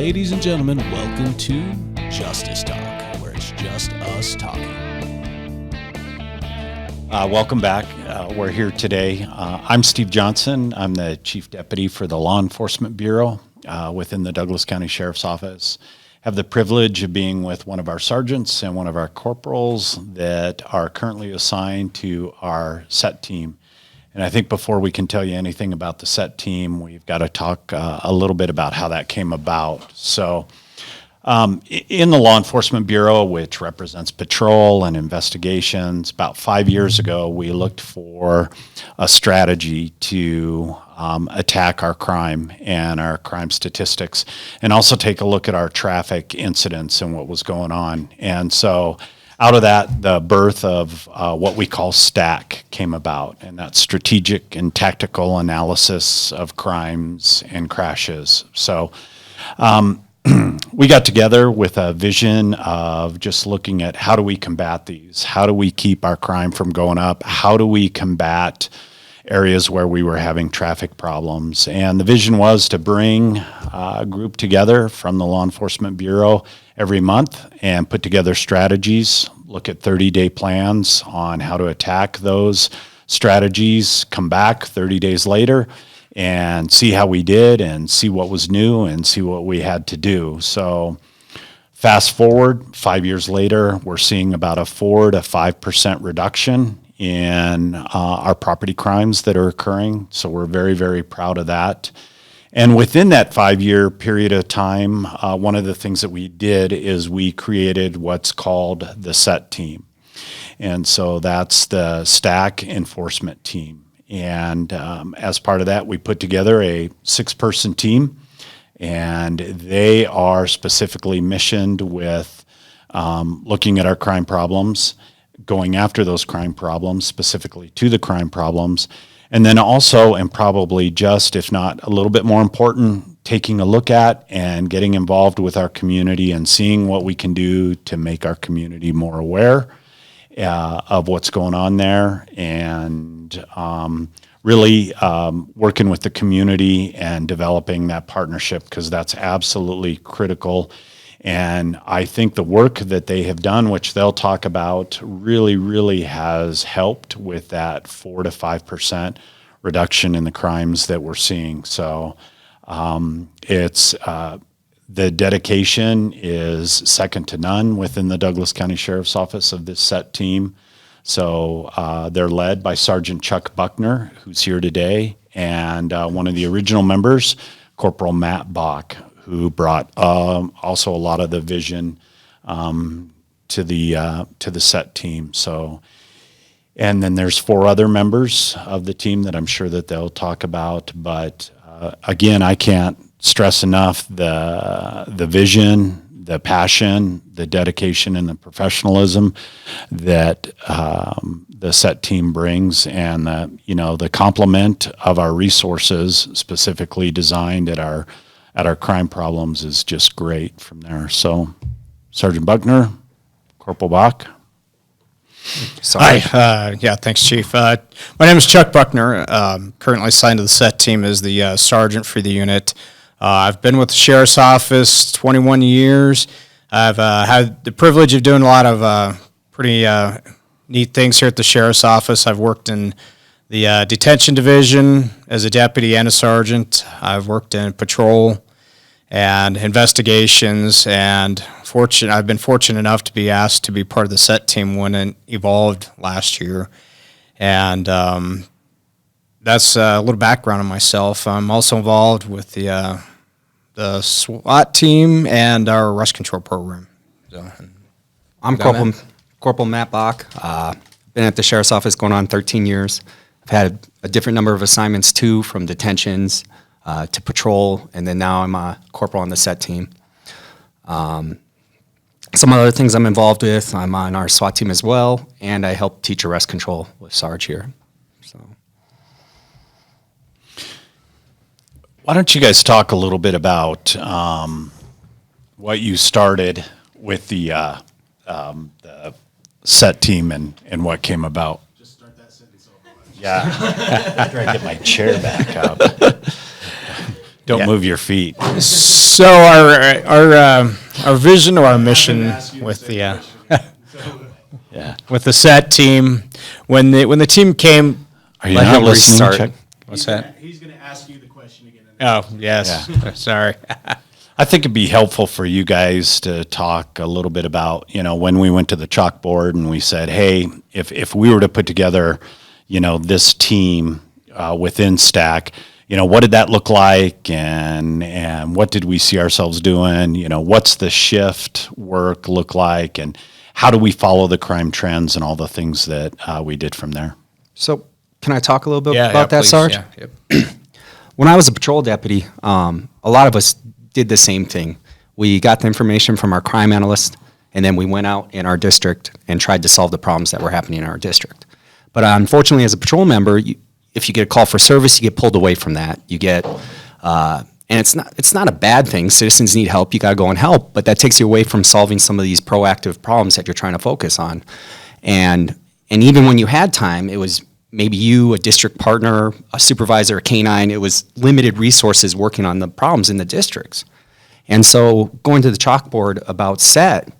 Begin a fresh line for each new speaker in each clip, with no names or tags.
Ladies and gentlemen, welcome to Justice Talk, where it's just us talking.
Welcome back. We're here today. I'm Steve Johnson. I'm the Chief Deputy for the Law Enforcement Bureau within the Douglas County Sheriff's Office. Have the privilege of being with one of our sergeants and one of our corporals that are currently assigned to our SET team. And I think before we can tell you anything about the SET team, we've got to talk a little bit about how that came about. So in the Law Enforcement Bureau, which represents patrol and investigations, about 5 years ago, we looked for a strategy to attack our crime and our crime statistics, and also take a look at our traffic incidents and what was going on. And so out of that, the birth of what we call STAC came about, and that's strategic and tactical analysis of crimes and crashes. So we got together with a vision of just looking at how do we combat these? How do we keep our crime from going up? How do we combat areas where we were having traffic problems? And the vision was to bring a group together from the Law Enforcement Bureau every month and put together strategies, look at 30-day plans on how to attack those strategies, come back 30 days later and see how we did and see what was new and see what we had to do. So fast forward 5 years later, we're seeing about a 4 to 5% reduction in our property crimes that are occurring. So we're very, very proud of that. And within that 5-year period of time, one of the things that we did is we created what's called the SET team. And so that's the STAC enforcement team. And as part of that, we put together a 6-person team, and they are specifically missioned with looking at our crime problems, going after those crime problems, specifically to the crime problems, and then also, and probably just, if not a little bit more important, taking a look at and getting involved with our community and seeing what we can do to make our community more aware of what's going on there, and really working with the community and developing that partnership, because that's absolutely critical. And I think the work that they have done, which they'll talk about, really, really has helped with that 4 to 5% reduction in the crimes that we're seeing. So it's the dedication is second to none within the Douglas County Sheriff's Office of this SET team. So they're led by Sergeant Chuck Buckner, who's here today, and one of the original members, Corporal Matt Bach, who brought also a lot of the vision to the SET team. So, and then there's 4 other members of the team that I'm sure that they'll talk about. But again, I can't stress enough the vision, the passion, the dedication, and the professionalism that the SET team brings, and the complement of our resources specifically designed at our crime problems is just great from there. So, Sergeant Buckner, Corporal Bach.
Hi. Thanks, Chief. My name is Chuck Buckner. Currently assigned to the SET team as the sergeant for the unit. I've been with the Sheriff's Office 21 years. I've had the privilege of doing a lot of pretty neat things here at the Sheriff's Office. I've worked in the detention division as a deputy and a sergeant. I've worked in patrol and investigations, and I've been fortunate enough to be asked to be part of the SET team when it evolved last year. And that's a little background on myself. I'm also involved with the SWAT team and our arrest control program. So,
I'm Corporal Matt Bach. Been at the Sheriff's Office going on 13 years. I've had a different number of assignments too, from detentions to patrol, and then now I'm a corporal on the SET team. Some other things I'm involved with, I'm on our SWAT team as well, and I help teach arrest control with Sarge here. So,
Why don't you guys talk a little bit about what you started with the SET team and what came about?
Just start that sentence over.
Yeah. After I get my chair back up. Don't
Yeah.
move your feet.
So our vision or our mission with the
Yeah.
with the set team, when the team came,
Are you
Let
not
him
listening,
restart.
Chuck?
what's that?
He's going to ask you the question again.
Oh yes, sorry.
I think it'd be helpful for you guys to talk a little bit about, when we went to the chalkboard and we said, hey, if we were to put together, this team within Stack, what did that look like, and what did we see ourselves doing? What's the shift work look like, and how do we follow the crime trends and all the things that we did from there?
So can I talk a little bit
Yeah,
about that,
please.
Sarge?
Yeah, yep.
When I was a patrol deputy, a lot of us did the same thing. We got the information from our crime analyst, and then we went out in our district and tried to solve the problems that were happening in our district. But unfortunately, as a patrol member, if you get a call for service, you get pulled away from that. You get, and it's not a bad thing. Citizens need help. You got to go and help, but that takes you away from solving some of these proactive problems that you're trying to focus on. And even when you had time, it was maybe you, a district partner, a supervisor, a K-9, it was limited resources working on the problems in the districts. And so going to the chalkboard about SET,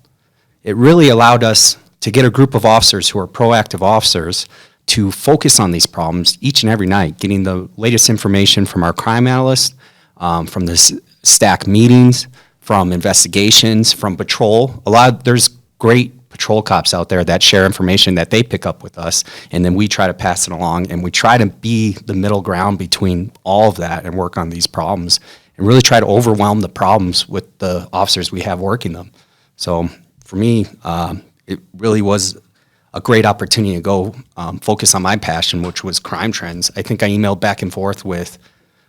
it really allowed us to get a group of officers who are proactive officers to focus on these problems each and every night, getting the latest information from our crime analyst, from the Stack meetings, from investigations, from patrol. There's great patrol cops out there that share information that they pick up with us, and then we try to pass it along, and we try to be the middle ground between all of that and work on these problems and really try to overwhelm the problems with the officers we have working them. So for me, it really was a great opportunity to go focus on my passion, which was crime trends. I think I emailed back and forth with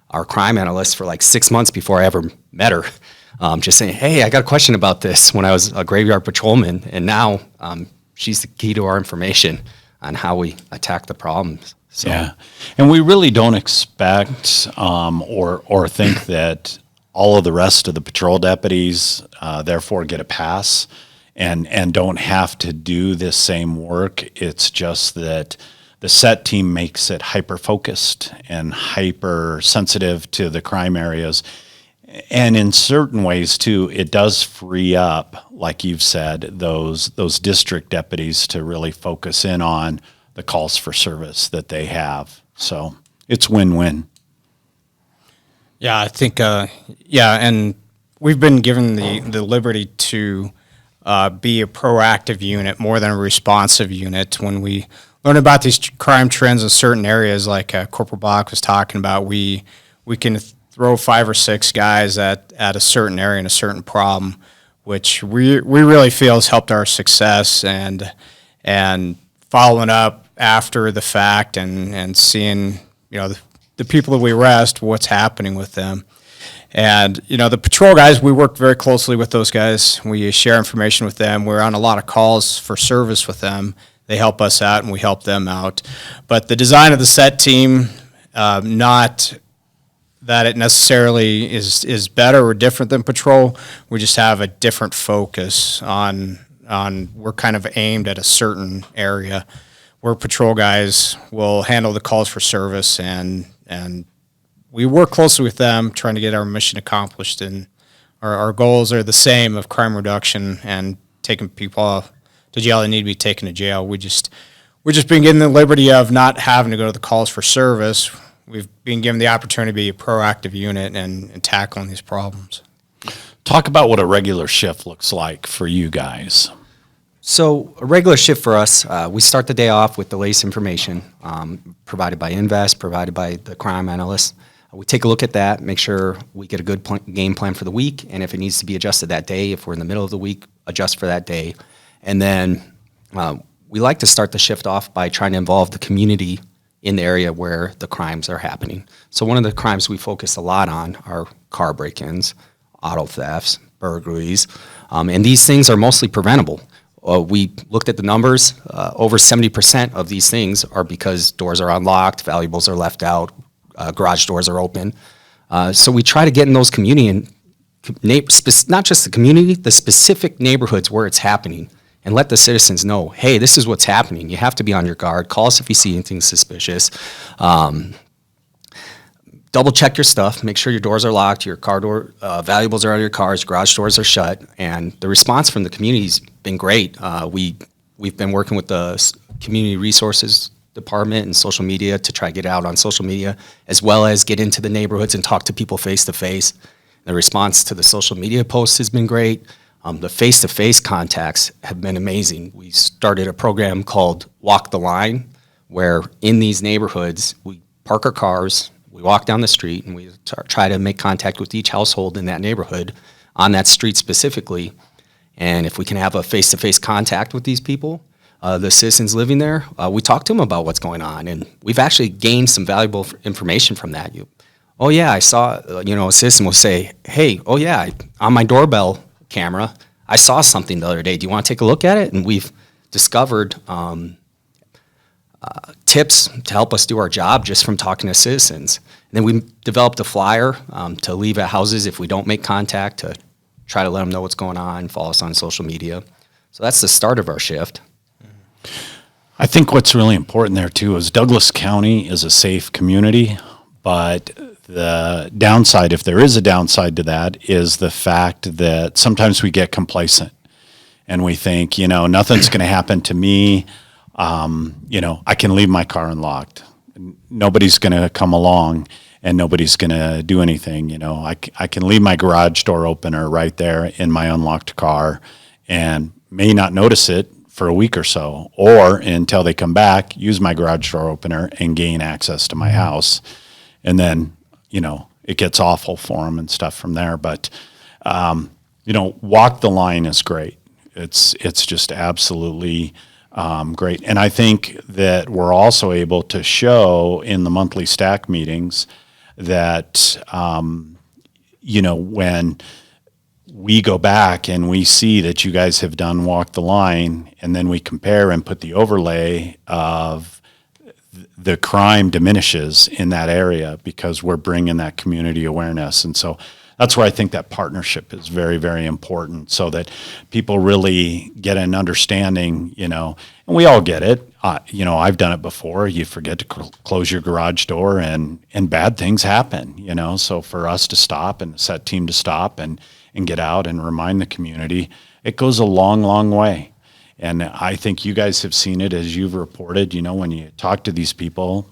our crime analyst for like 6 months before I ever met her. Just saying, hey, I got a question about this when I was a graveyard patrolman, and now she's the key to our information on how we attack the problems. So.
Yeah, and we really don't expect or think that all of the rest of the patrol deputies therefore get a pass and don't have to do this same work. It's just that the SET team makes it hyper-focused and hyper-sensitive to the crime areas. And in certain ways, too, it does free up, like you've said, those district deputies to really focus in on the calls for service that they have. So it's win-win.
Yeah, I think, and we've been given the liberty to be a proactive unit more than a responsive unit. When we learn about these crime trends in certain areas, like Corporal Bach was talking about, we can throw 5 or 6 guys at a certain area and a certain problem, which we really feel has helped our success, and following up after the fact and seeing, the people that we arrest, what's happening with them. And, the patrol guys, we work very closely with those guys. We share information with them. We're on a lot of calls for service with them. They help us out and we help them out. But the design of the SET team, not that it necessarily is better or different than patrol. We just have a different focus on we're kind of aimed at a certain area where patrol guys will handle the calls for service, and we work closely with them trying to get our mission accomplished. And our goals are the same of crime reduction and taking people to jail that need to be taken to jail. We've just been given the liberty of not having to go to the calls for service. We've been given the opportunity to be a proactive unit and tackling these problems.
Talk about what a regular shift looks like for you guys.
So a regular shift for us, we start the day off with the latest information provided by Invest, provided by the crime analyst. We take a look at that, make sure we get a good game plan for the week, and if it needs to be adjusted that day, if we're in the middle of the week, adjust for that day. And then we like to start the shift off by trying to involve the community in the area where the crimes are happening. So one of the crimes we focus a lot on are car break-ins, auto thefts, burglaries, and these things are mostly preventable. We looked at the numbers. Over 70% of these things are because doors are unlocked, valuables are left out, garage doors are open. So we try to get in those community and not just the community, the specific neighborhoods where it's happening, and let the citizens know, hey, this is what's happening. You have to be on your guard. Call us if you see anything suspicious. Don't double check your stuff, make sure your doors are locked, your car door valuables are out of your cars, garage doors are shut, and the response from the community's been great. We've been working with the community resources department and social media to try to get out on social media, as well as get into the neighborhoods and talk to people face to face. The response to the social media posts has been great. The face-to-face contacts have been amazing. We started a program called Walk the Line, where in these neighborhoods, we park our cars, we walk down the street, and we try to make contact with each household in that neighborhood on that street specifically. And if we can have a face-to-face contact with these people, the citizens living there, we talk to them about what's going on. And we've actually gained some valuable information from that. Oh, yeah, I saw, a citizen will say, hey, oh, yeah, on my doorbell camera, I saw something the other day. Do you want to take a look at it? And we've discovered tips to help us do our job just from talking to citizens. And then we developed a flyer to leave at houses if we don't make contact, to try to let them know what's going on, follow us on social media. So that's the start of our shift.
I think what's really important there too is Douglas County is a safe community, but the downside, if there is a downside to that, is the fact that sometimes we get complacent and we think, nothing's going to happen to me. I can leave my car unlocked. Nobody's going to come along and nobody's going to do anything. I can leave my garage door opener right there in my unlocked car and may not notice it for a week or so, or until they come back, use my garage door opener and gain access to my house. And then, it gets awful for them and stuff from there. But, Walk the Line is great. It's just absolutely great. And I think that we're also able to show in the monthly stack meetings that, when we go back and we see that you guys have done Walk the Line, and then we compare and put the overlay of the crime diminishes in that area because we're bringing that community awareness. And so that's where I think that partnership is very, very important, so that people really get an understanding, and we all get it. I've done it before. You forget to close your garage door and bad things happen, so for us to stop and set team to stop and get out and remind the community, it goes a long, long way. And I think you guys have seen it as you've reported, when you talk to these people,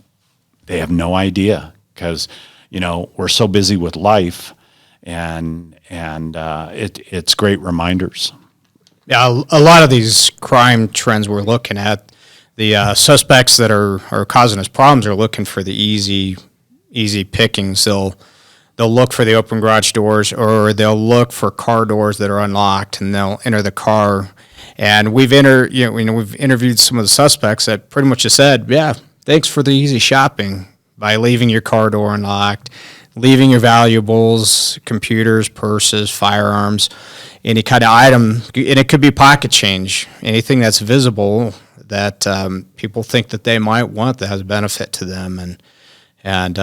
they have no idea because, we're so busy with life and it's great reminders.
Yeah, a lot of these crime trends we're looking at, the suspects that are causing us problems are looking for the easy pickings. They'll look for the open garage doors, or they'll look for car doors that are unlocked, and they'll enter the car. And we've interviewed some of the suspects that pretty much just said, "Yeah, thanks for the easy shopping by leaving your car door unlocked, leaving your valuables, computers, purses, firearms, any kind of item, and it could be pocket change, anything that's visible that people think that they might want that has a benefit to them." And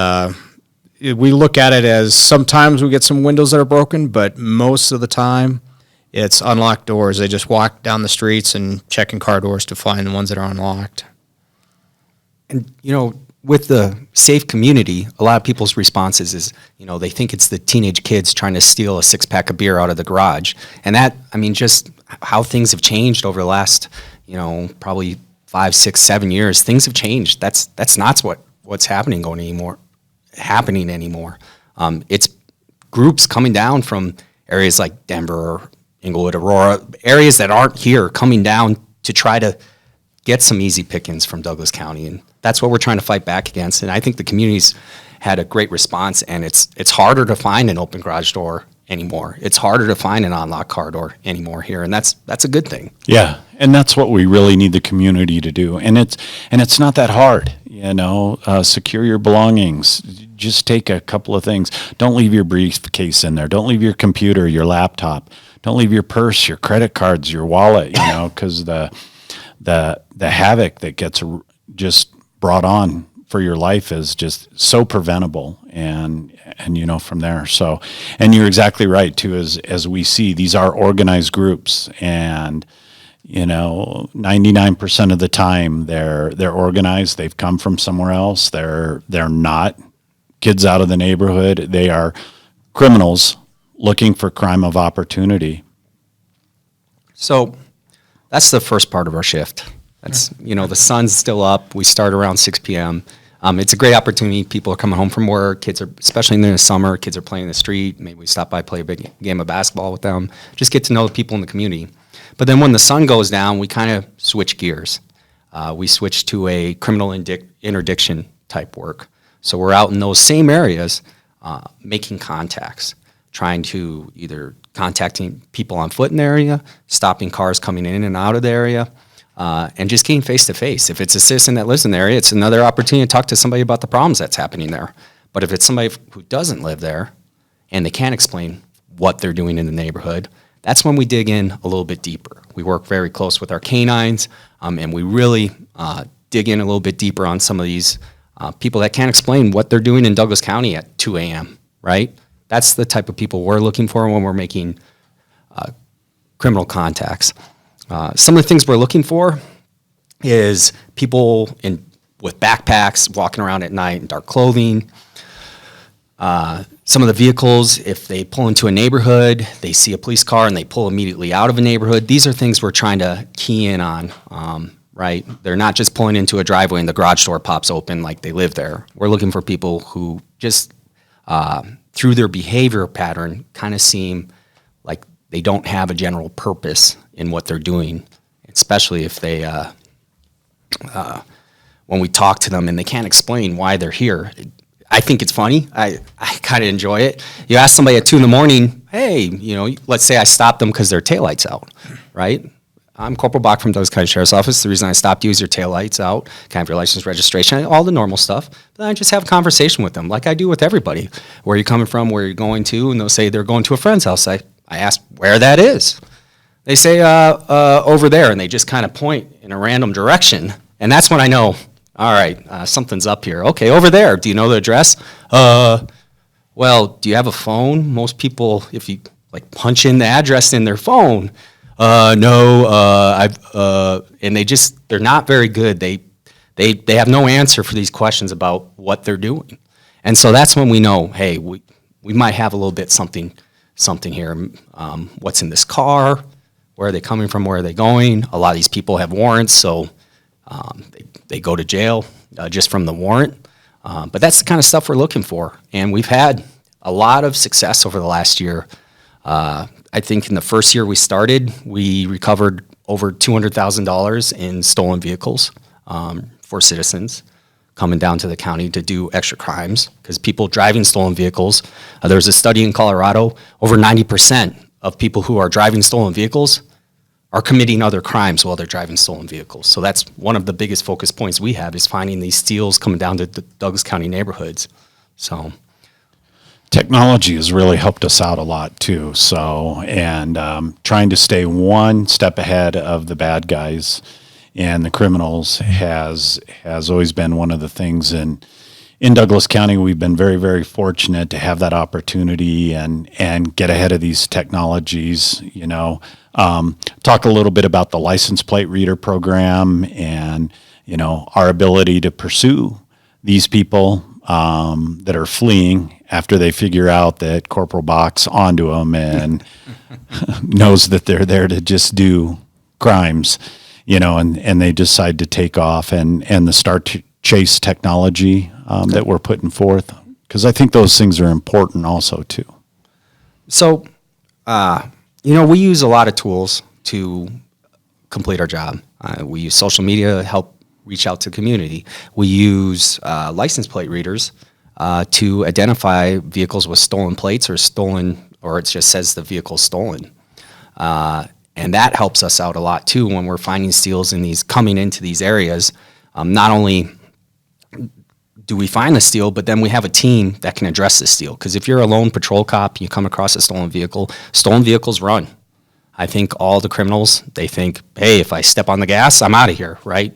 we look at it as sometimes we get some windows that are broken, but most of the time it's unlocked doors. They just walk down the streets and checking car doors to find the ones that are unlocked.
And, with the safe community, a lot of people's responses is, they think it's the teenage kids trying to steal a six-pack of beer out of the garage. And that, just how things have changed over the last, probably 5, 6, 7 years. Things have changed. That's not what's happening anymore. It's groups coming down from areas like Denver, Inglewood, Aurora, areas that aren't here, coming down to try to get some easy pickings from Douglas County. And that's what we're trying to fight back against. And I think the community's had a great response, and it's harder to find an open garage door anymore. It's harder to find an unlocked car door anymore here, and that's a good thing.
Yeah, and that's what we really need the community to do. And it's not that hard, secure your belongings. Just take a couple of things. Don't leave your briefcase in there. Don't leave your computer, your laptop. Don't leave your purse, your credit cards, your wallet, because the havoc that gets just brought on for your life is just so preventable, and from there. So, and you're exactly right too, as we see, these are organized groups, and 99% of the time they're organized. They've come from somewhere else. They're not kids out of the neighborhood. They are criminals looking for crime of opportunity.
So that's the first part of our shift. That's, the sun's still up. We start around 6 p.m. It's a great opportunity. People are coming home from work. Kids are, especially in the summer, kids are playing in the street. Maybe we stop by, play a big game of basketball with them. Just get to know the people in the community. But then when the sun goes down, we kind of switch gears. We switch to a criminal interdiction type work. So we're out in those same areas making contacts, trying to either contacting people on foot in the area, stopping cars coming in and out of the area, and just getting face-to-face. If it's a citizen that lives in the area, it's another opportunity to talk to somebody about the problems that's happening there. But if it's somebody who doesn't live there and they can't explain what they're doing in the neighborhood, that's when we dig in a little bit deeper. We work very close with our canines, and we really dig in a little bit deeper on some of these people that can't explain what they're doing in Douglas County at 2 a.m., right? That's the type of people we're looking for when we're making criminal contacts. Some of the things we're looking for is people with backpacks walking around at night in dark clothing. Some of the vehicles, if they pull into a neighborhood, they see a police car and they pull immediately out of a neighborhood. These are things we're trying to key in on, right? They're not just pulling into a driveway and the garage door pops open like they live there. We're looking for people who just, through their behavior pattern, kind of seem like they don't have a general purpose in what they're doing, especially if they, when we talk to them and they can't explain why they're here. I think it's funny. I kind of enjoy it. You ask somebody at 2 a.m, hey, let's say I stopped them because their taillight's out, right? I'm Corporal Bach from Douglas County Sheriff's Office. The reason I stopped you is your taillight's out, can I have your license, registration, all the normal stuff. Then I just have a conversation with them like I do with everybody. Where are you coming from, where are you going to? And they'll say they're going to a friend's house. I ask where that is. They say over there, and they just kind of point in a random direction. And that's when I know, all right, something's up here. Okay, over there. Do you know the address? Well, do you have a phone? Most people, if you punch in the address in their phone, no, and they're not very good. They have no answer for these questions about what they're doing. And so that's when we know, hey, we might have a little bit something here. What's in this car? Where are they coming from? Where are they going? A lot of these people have warrants, so they go to jail just from the warrant. But that's the kind of stuff we're looking for. And we've had a lot of success over the last year. I think in the first year we started, we recovered over $200,000 in stolen vehicles for citizens coming down to the county to do extra crimes because people driving stolen vehicles. There was a study in Colorado, over 90% of people who are driving stolen vehicles are committing other crimes while they're driving stolen vehicles. So that's one of the biggest focus points we have is finding these steals coming down to the Douglas County neighborhoods. So
Technology has really helped us out a lot too. So, and trying to stay one step ahead of the bad guys and the criminals has always been one of the things. And in Douglas County, we've been very, very fortunate to have that opportunity and get ahead of these technologies. Talk a little bit about the license plate reader program and our ability to pursue these people that are fleeing after they figure out that Corporal Bach's onto them and knows that they're there to just do crimes, and they decide to take off and the start chase technology that we're putting forth, because I think those things are important also too.
So, we use a lot of tools to complete our job. We use social media to help reach out to the community. We use license plate readers to identify vehicles with stolen plates or it just says the vehicle's stolen. And that helps us out a lot too when we're finding steals coming into these areas. Not only do we find the steal, but then we have a team that can address the steal. Because if you're a lone patrol cop, you come across a stolen vehicles run. I think all the criminals, they think, hey, if I step on the gas, I'm out of here, right?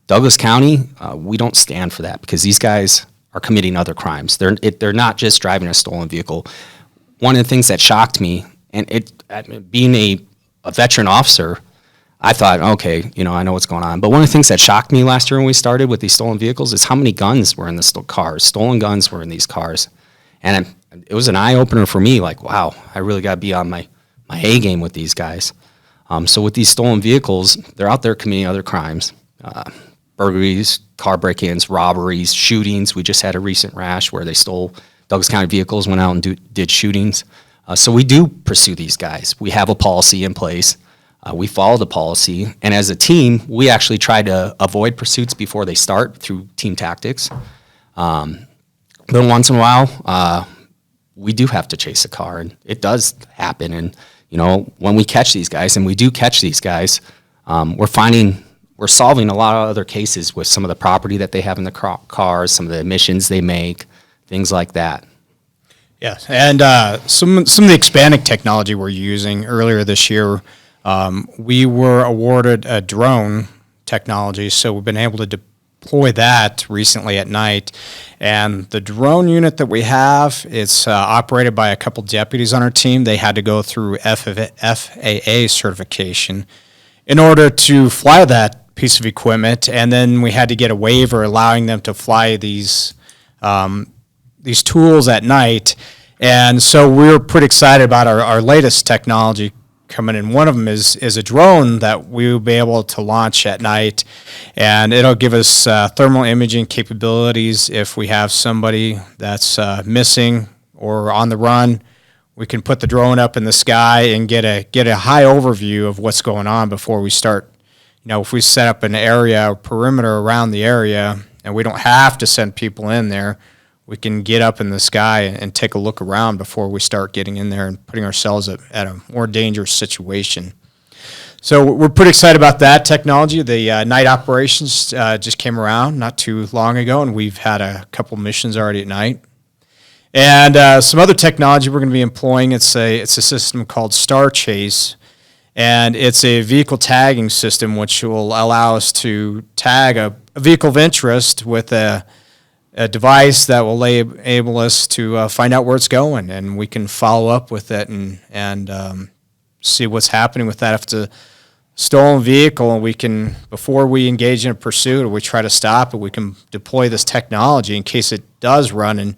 Douglas County, we don't stand for that because these guys are committing other crimes. They're not just driving a stolen vehicle. One of the things that shocked me, and being a veteran officer, I thought, okay, I know what's going on. But one of the things that shocked me last year when we started with these stolen vehicles is how many guns were in the cars. Stolen guns were in these cars. And it was an eye-opener for me, like, wow, I really got to be on my A game with these guys. So with these stolen vehicles, they're out there committing other crimes, burglaries, car break-ins, robberies, shootings. We just had a recent rash where they stole Douglas County vehicles, went out and did shootings. So we do pursue these guys. We have a policy in place. We follow the policy. And as a team, we actually try to avoid pursuits before they start through team tactics. But once in a while, we do have to chase a car, and it does happen. And, when we catch these guys, and we do catch these guys, we're solving a lot of other cases with some of the property that they have in the cars, some of the emissions they make, things like that.
Yeah, and some of the expanding technology we're using earlier this year, we were awarded a drone technology, so we've been able to deploy that recently at night. And the drone unit that we have, it's operated by a couple deputies on our team. They had to go through FAA certification in order to fly that piece of equipment, and then we had to get a waiver allowing them to fly these tools at night. And so we're pretty excited about our latest technology coming in. One of them is a drone that we will be able to launch at night, and it'll give us thermal imaging capabilities. If we have somebody that's missing or on the run, we can put the drone up in the sky and get a high overview of what's going on before we start. If we set up an area, perimeter around the area, and we don't have to send people in there, we can get up in the sky and take a look around before we start getting in there and putting ourselves at a more dangerous situation. So we're pretty excited about that technology. The night operations just came around not too long ago, and we've had a couple missions already at night. And some other technology we're going to be employing, it's a system called Star Chase, and it's a vehicle tagging system which will allow us to tag a vehicle of interest with a device that will enable us to find out where it's going, and we can follow up with it and see what's happening with that. If it's a stolen vehicle, and we can, before we engage in a pursuit or we try to stop it, we can deploy this technology in case it does run,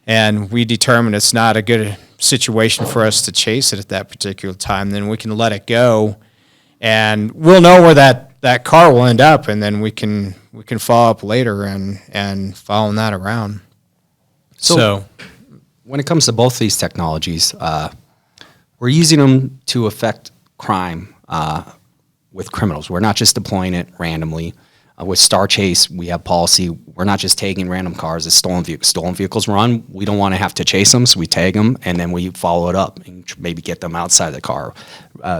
and we determine it's not a good situation for us to chase it at that particular time. Then we can let it go, and we'll know where that car will end up, and then we can follow up later and follow that around. So
when it comes to both these technologies, we're using them to affect crime with criminals. We're not just deploying it randomly. With Star Chase, we have policy. We're not just tagging random cars as stolen vehicles. Stolen vehicles run. We don't want to have to chase them, so we tag them, and then we follow it up and maybe get them outside the car,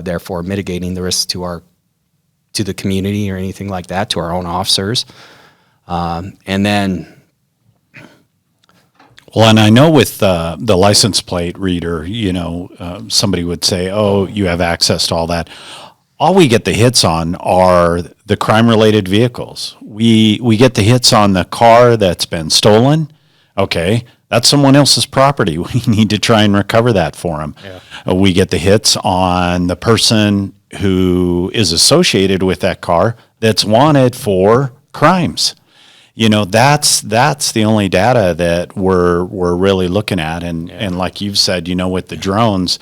therefore mitigating the risk to the community or anything like that, to our own officers. And then...
Well, and I know with the license plate reader, somebody would say, oh, you have access to all that. All we get the hits on are the crime-related vehicles. We get the hits on the car that's been stolen. Okay, that's someone else's property. We need to try and recover that for them. Yeah. We get the hits on the person who is associated with that car that's wanted for crimes. That's the only data that we're really looking at. And like you've said, with the drones,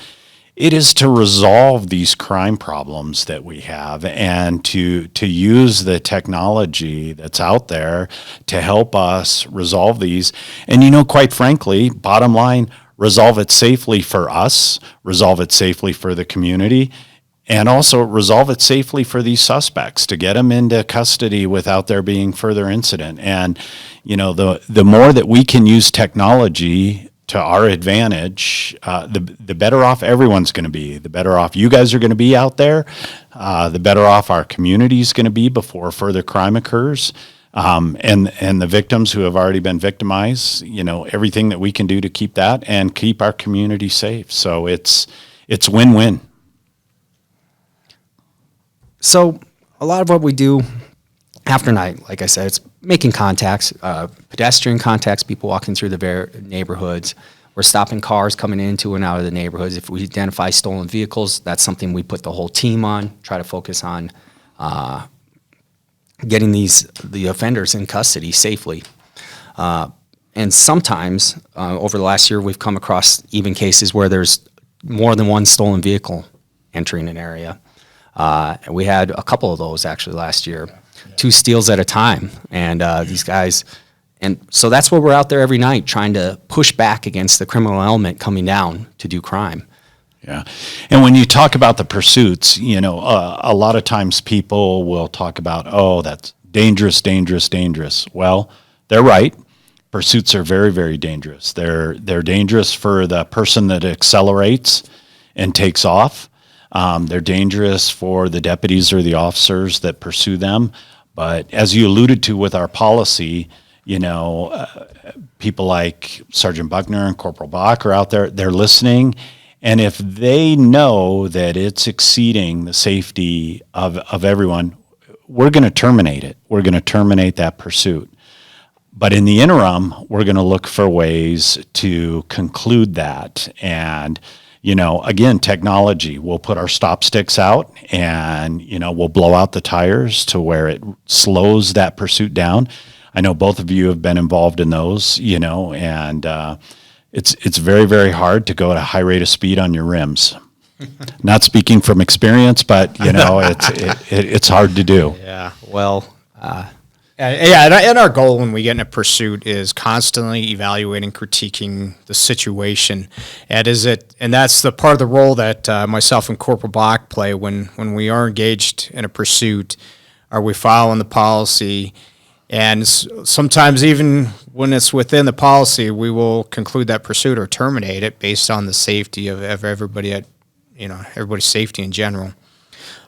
it is to resolve these crime problems that we have and to use the technology that's out there to help us resolve these. And, quite frankly, bottom line, resolve it safely for us, resolve it safely for the community, and also resolve it safely for these suspects, to get them into custody without there being further incident. And, the more that we can use technology to our advantage, the better off everyone's going to be. The better off you guys are going to be out there. The better off our community is going to be before further crime occurs. And the victims who have already been victimized, everything that we can do to keep that and keep our community safe. So it's win-win. So a lot of what we do after night, like I said, it's making contacts, pedestrian contacts, people walking through the neighborhoods.
we're stopping cars coming into and out of the neighborhoods. If we identify stolen vehicles, that's something we put the whole team on, try to focus on getting the offenders in custody safely. And sometimes, over the last year, we've come across even cases where there's more than one stolen vehicle entering an area. And we had a couple of those actually last year, 2 steals at a time. And these guys, and so that's why we're out there every night trying to push back against the criminal element coming down to do crime.
Yeah. And when you talk about the pursuits, you know, a lot of times people will talk about, oh, that's dangerous, dangerous, dangerous. Well, they're right. Pursuits are very, very dangerous. They're dangerous for the person that accelerates and takes off. They're dangerous for the deputies or the officers that pursue them. But as you alluded to with our policy, you know, people like Sergeant Buckner and Corporal Bach are out there, they're listening. And if they know that it's exceeding the safety of everyone, we're going to terminate it. We're going to terminate that pursuit. But in the interim, we're going to look for ways to conclude that. And, you know, again, technology, we'll put our stop sticks out and, you know, we'll blow out the tires to where it slows that pursuit down. I know both of you have been involved in those, you know, and it's very, very hard to go at a high rate of speed on your rims. Not speaking from experience, but, you know, it's hard to do.
Yeah.
Well,
And our goal when we get in a pursuit is constantly evaluating, critiquing the situation. And that's the part of the role that myself and Corporal Bach play when we are engaged in a pursuit. Are we following the policy? And sometimes even when it's within the policy, we will conclude that pursuit or terminate it based on the safety of everybody everybody's safety in general.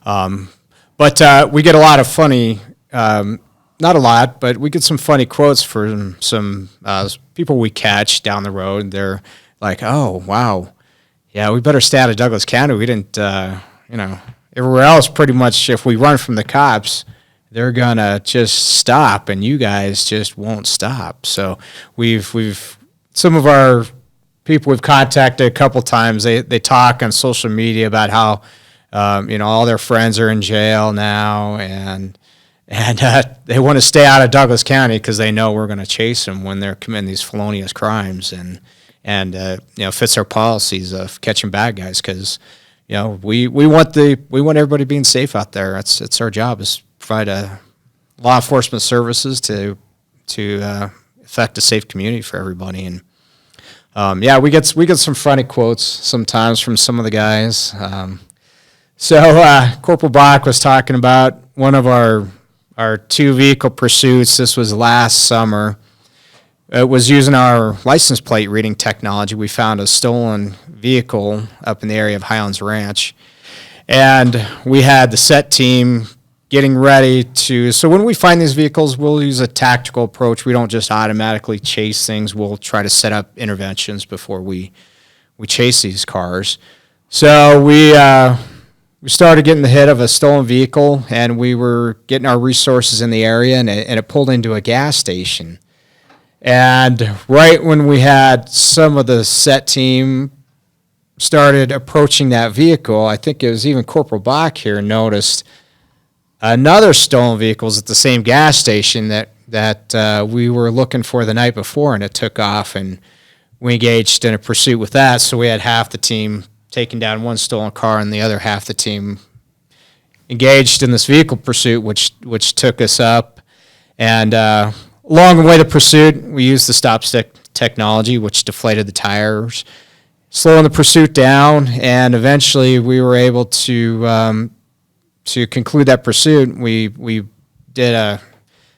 But we get a lot of funny. Not a lot, but we get some funny quotes from some people we catch down the road. They're like, oh, wow, yeah, we better stay out of Douglas County. We didn't, everywhere else pretty much if we run from the cops, they're going to just stop, and you guys just won't stop. So we've some of our people we've contacted a couple times, they talk on social media about how, all their friends are in jail now, and they want to stay out of Douglas County because they know we're going to chase them when they're committing these felonious crimes, and fits our policies of catching bad guys because we want everybody being safe out there. It's our job is to provide law enforcement services to affect a safe community for everybody. And we get some funny quotes sometimes from some of the guys. So Corporal Bach was talking about one of our 2 vehicle pursuits. This was last summer. It was using our license plate reading technology. We found a stolen vehicle up in the area of Highlands Ranch. And we had the SET team getting ready to, so when we find these vehicles, we'll use a tactical approach. We don't just automatically chase things. We'll try to set up interventions before we chase these cars. So we started getting the hit of a stolen vehicle, and we were getting our resources in the area, and it pulled into a gas station. And right when we had some of the SET team started approaching that vehicle, I think it was even Corporal Bach here noticed another stolen vehicle was at the same gas station that we were looking for the night before, and it took off, and we engaged in a pursuit with that. So we had half the team taking down one stolen car, and the other half the team engaged in this vehicle pursuit, which took us up. And along the way to pursuit, we used the stop stick technology, which deflated the tires, slowing the pursuit down, and eventually we were able to conclude that pursuit. We did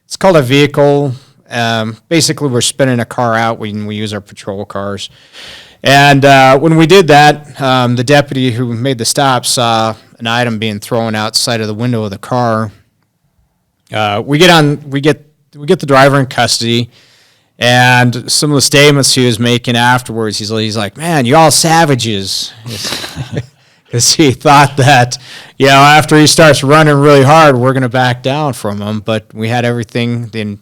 it's called a vehicle. Basically, we're spinning a car out when we use our patrol cars. And when we did that, the deputy who made the stop saw an item being thrown outside of the window of the car. We get the driver in custody, and some of the statements he was making afterwards, he's like, "Man, you all savages," because he thought that after he starts running really hard, we're going to back down from him. But we had everything. The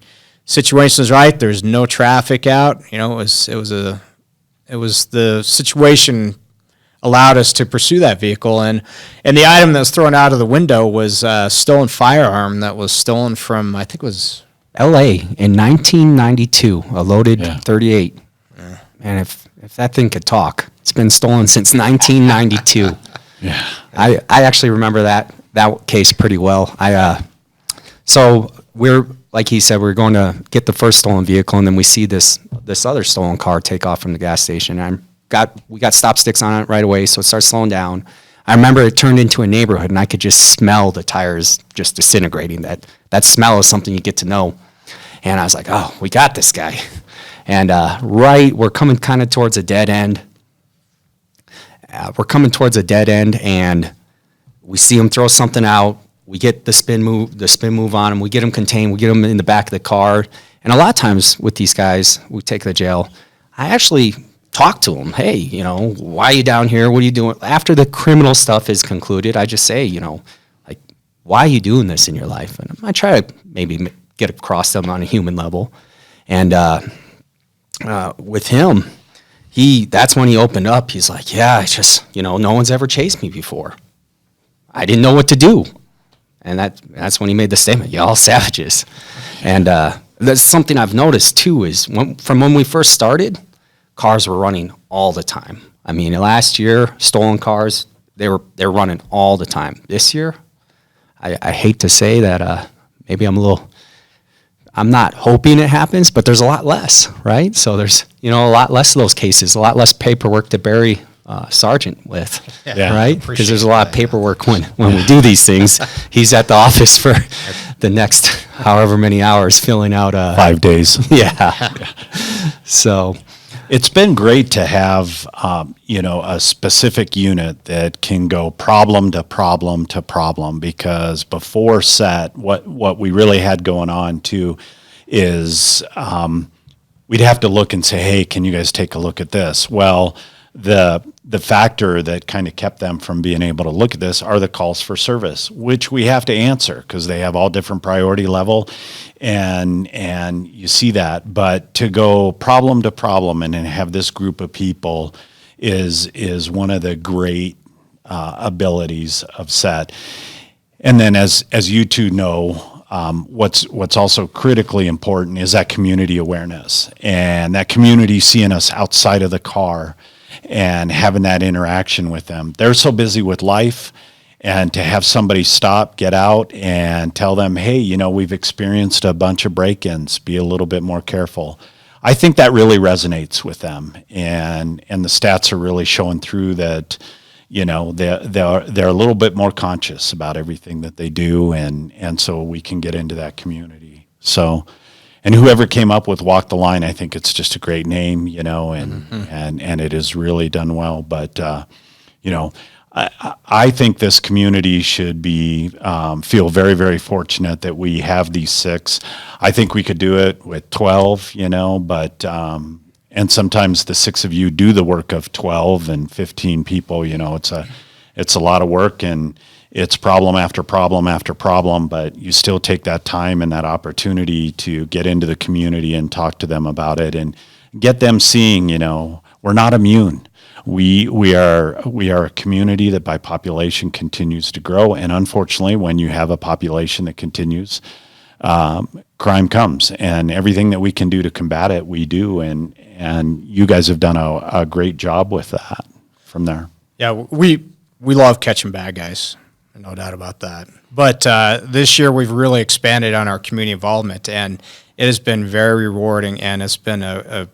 situation was right. There's no traffic out. It was the situation allowed us to pursue that vehicle, and the item that was thrown out of the window was a stolen firearm that was stolen from, I think it was
L.A. in 1992, a loaded
Yeah.
.38. And if that thing could talk, it's been stolen since 1992.
Yeah.
I actually remember that case pretty well. So we're, like he said, we're going to get the first stolen vehicle, and then we see this other stolen car take off from the gas station. And we got stop sticks on it right away, so it starts slowing down. I remember it turned into a neighborhood, and I could just smell the tires just disintegrating. That smell is something you get to know. And I was like, oh, we got this guy. And we're coming kind of towards a dead end. And we see him throw something out. We get the spin move on him. We get him contained. We get him in the back of the car. And a lot of times with these guys, we take to jail. I actually talk to them. Hey, why are you down here? What are you doing? After the criminal stuff is concluded, I just say, like, why are you doing this in your life? And I try to maybe get across them on a human level. And with him, that's when he opened up. He's like, yeah, it's just, no one's ever chased me before. I didn't know what to do. And that's when he made the statement, y'all savages. And that's something I've noticed too, is from when we first started, cars were running all the time. I mean, last year, stolen cars, they're running all the time. This year, I hate to say that maybe I'm not hoping it happens, but there's a lot less, right? So there's, a lot less of those cases, a lot less paperwork to bury Sergeant with,
Yeah.
right? Because there's a lot of paperwork when we do these things. He's at the office for the next however many hours filling out
5 days.
Yeah. So
It's been great to have, a specific unit that can go problem to problem to problem, because before set, what we really had going on too is we'd have to look and say, hey, can you guys take a look at this? Well, the factor that kind of kept them from being able to look at this are the calls for service, which we have to answer because they have all different priority level, and you see that. But to go problem to problem and have this group of people is one of the great abilities of SET. And then as you two know, what's also critically important is that community awareness, and that community seeing us outside of the car and having that interaction with them. They're so busy with life, and to have somebody stop, get out, and tell them, hey, we've experienced a bunch of break-ins, be a little bit more careful. I think that really resonates with them, and the stats are really showing through that, they're a little bit more conscious about everything that they do, and so we can get into that community. So, and whoever came up with Walk the Line, I think it's just a great name, and it has really done well. But, I think this community should feel very, very fortunate that we have these 6. I think we could do it with 12, but, and sometimes the 6 of you do the work of 12 and 15 people, it's a lot of work, and it's problem after problem after problem, but you still take that time and that opportunity to get into the community and talk to them about it and get them seeing, we're not immune. We are a community that by population continues to grow, and unfortunately, when you have a population that continues, crime comes, and everything that we can do to combat it, we do, and you guys have done a great job with that from there.
Yeah, we love catching bad guys, no doubt about that. But this year we've really expanded on our community involvement, and it has been very rewarding, and it's been a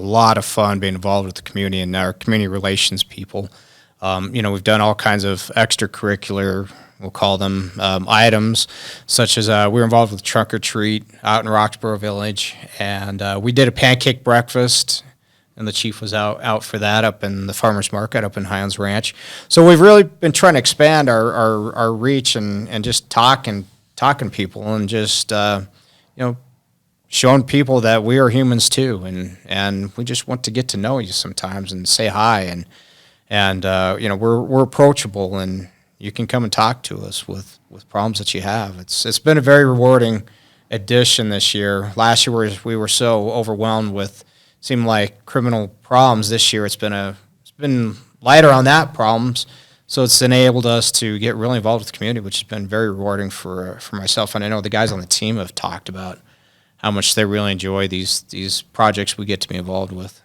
lot of fun being involved with the community and our community relations people. We've done all kinds of extracurricular, we'll call them, items, such as we were involved with Trunk or Treat out in Roxborough Village, and we did a pancake breakfast, and the chief was out for that up in the farmer's market up in Highlands Ranch. So we've really been trying to expand our reach and just talking people and just showing people that we are humans too, and we just want to get to know you sometimes and say hi, and we're approachable, and you can come and talk to us with problems that you have. It's been a very rewarding addition this year. Last year we were so overwhelmed with seem like criminal problems. This year it's been lighter on that problems. So it's enabled us to get really involved with the community, which has been very rewarding for myself. And I know the guys on the team have talked about how much they really enjoy these projects we get to be involved with.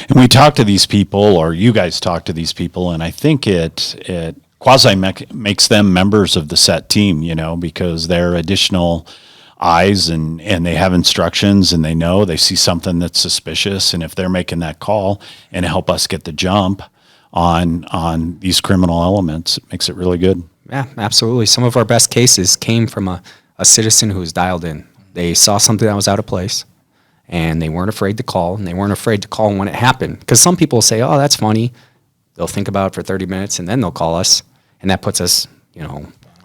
And we talk to these people, or you guys talk to these people, and I think it quasi makes them members of the set team, because they're additional eyes and they have instructions and they see something that's suspicious. And if they're making that call and help us get the jump on these criminal elements, it makes it really good.
Yeah, absolutely. Some of our best cases came from a citizen who was dialed in. They saw something that was out of place, and they weren't afraid to call, and they weren't afraid to call when it happened. Because some people say, oh, that's funny. They'll think about it for 30 minutes, and then they'll call us, and that puts us,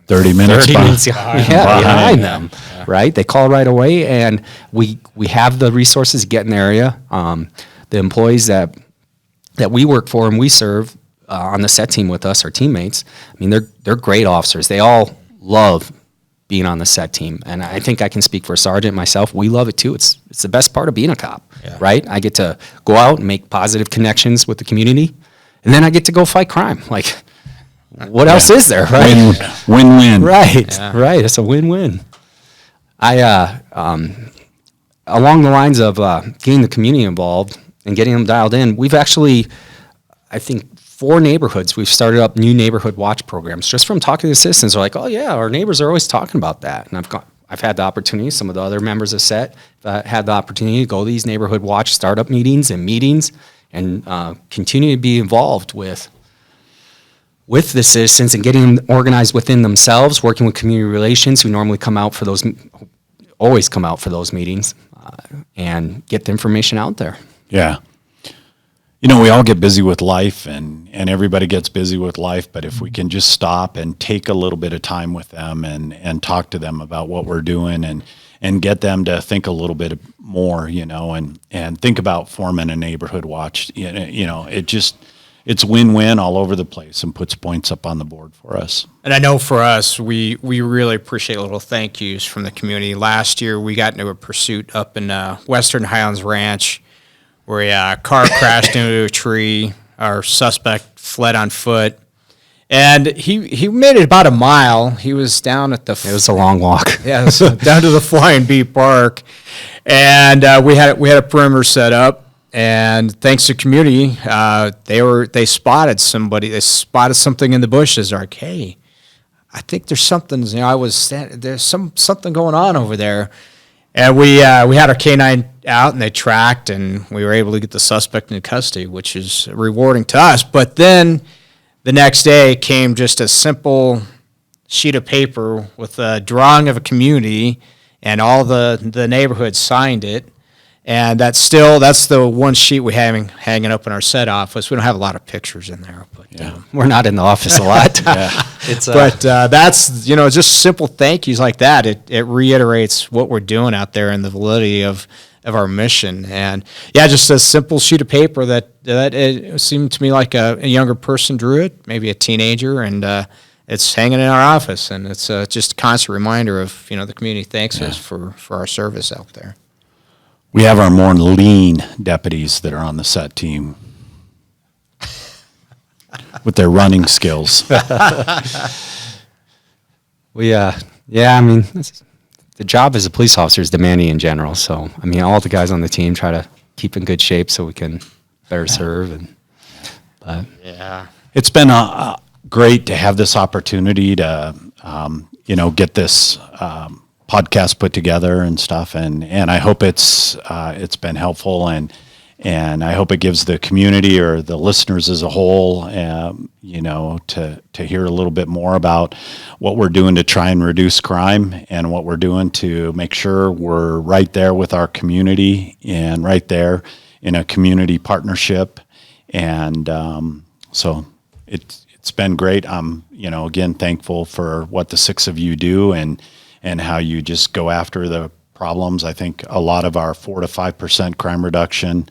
30 minutes
behind them, right? They call right away, and we have the resources to get in the area. The employees that we work for and we serve on the set team with us, our teammates, they're great officers. They all love being on the set team, and I think I can speak for a sergeant myself. We love it too. It's the best part of being a cop, right? I get to go out and make positive connections with the community, and then I get to go fight crime. Like, what else is there, right?
Win-win.
Right, right. It's a win-win. Along the lines of getting the community involved and getting them dialed in, we've actually, I think, 4 neighborhoods, we've started up new neighborhood watch programs. Just from talking to the citizens, they're like, oh yeah, our neighbors are always talking about that. And I've had the opportunity, some of the other members of SET had the opportunity to go to these neighborhood watch startup meetings and continue to be involved with the citizens and getting them organized within themselves, working with community relations who normally always come out for those meetings, and get the information out there.
Yeah. We all get busy with life and everybody gets busy with life, but if we can just stop and take a little bit of time with them and talk to them about what we're doing and get them to think a little bit more, and think about forming a neighborhood watch, it's win-win all over the place and puts points up on the board for us.
And I know for us, we really appreciate little thank yous from the community. Last year, we got into a pursuit up in Western Highlands Ranch where a car crashed into a tree. Our suspect fled on foot. And he made it about a mile. He was down at
It was a long walk.
Yes, down to the Flying Bee Park. And we had a perimeter set up. And thanks to community, they spotted somebody. They spotted something in the bushes. They're like, hey, I think there's something. There's something going on over there. And we had our K-9 out, and they tracked, and we were able to get the suspect into custody, which is rewarding to us. But then the next day came just a simple sheet of paper with a drawing of a community, and all the neighborhood signed it. And that's the one sheet we have hanging up in our set office. We don't have a lot of pictures in there, but
we're not in the office a lot.
But that's just simple thank yous like that. It reiterates what we're doing out there and the validity of our mission. And just a simple sheet of paper that it seemed to me like a younger person drew it, maybe a teenager, and it's hanging in our office. And it's just a constant reminder of the community thanks us for our service out there.
We have our more lean deputies that are on the set team with their running skills.
The job as a police officer is demanding in general. So, all the guys on the team try to keep in good shape so we can better serve.
It's been great to have this opportunity to, get this podcast put together and stuff, and I hope it's been helpful, and I hope it gives the community or the listeners as a whole, to hear a little bit more about what we're doing to try and reduce crime and what we're doing to make sure we're right there with our community and right there in a community partnership, and so it's been great. I'm again thankful for what the 6 of you do and how you just go after the problems. I think a lot of our 4 to 5% crime reduction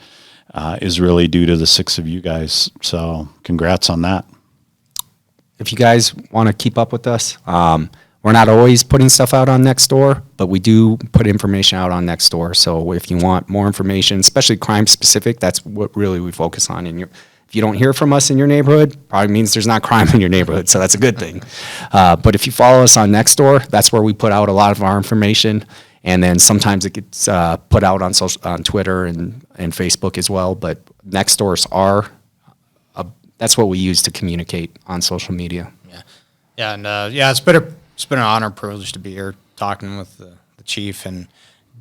is really due to the 6 of you guys. So congrats on that.
If you guys want to keep up with us, We're not always putting stuff out on Nextdoor, but we do put information out on Nextdoor. So if you want more information, especially crime specific, that's what really we focus on. If you don't hear from us in your neighborhood, probably means there's not crime in your neighborhood, so that's a good thing. But if you follow us on Nextdoor, that's where we put out a lot of our information. And then sometimes it gets put out on Twitter and Facebook as well. But Nextdoors that's what we use to communicate on social media.
Yeah, and it's been an honor and privilege to be here talking with the chief, and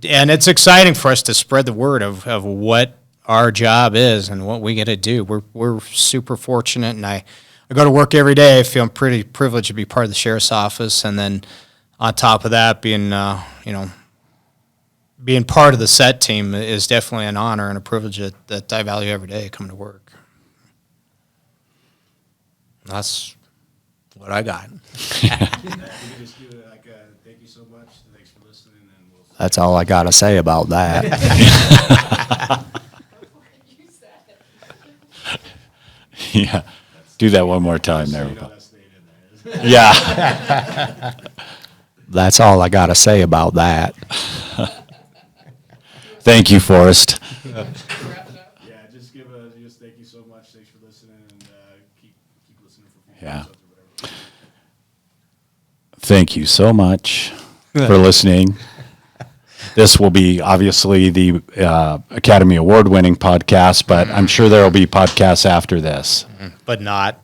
it's exciting for us to spread the word of what our job is and what we get to do. We're super fortunate, and I go to work every day feeling pretty privileged to be part of the sheriff's office, and then on top of that, being part of the set team is definitely an honor and a privilege that I value every day coming to work. That's what I got.
We can just do it like a thank you so much. Thanks for listening, and we'll.
That's all I got to say about that.
Yeah. Do that one more time there.
That stayed in there.
Yeah.
That's all I got to say about that.
Thank you, Forrest.
Yeah, just thank you so much. Thanks for listening, and keep listening for future
Yeah.
episodes or whatever.
Thank you so much for listening. This will be obviously the Academy Award-winning podcast, but I'm sure there will be podcasts after this.
But not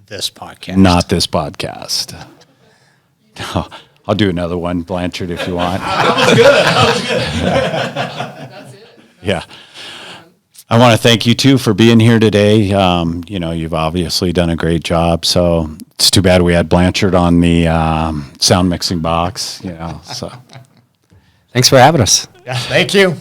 this podcast.
Not this podcast. No, I'll do another one, Blanchard, if you want.
That's it.
Yeah. I want to thank you, too, for being here today. You've obviously done a great job, so it's too bad we had Blanchard on the sound mixing box, so.
Thanks for having us.
Yeah, thank you.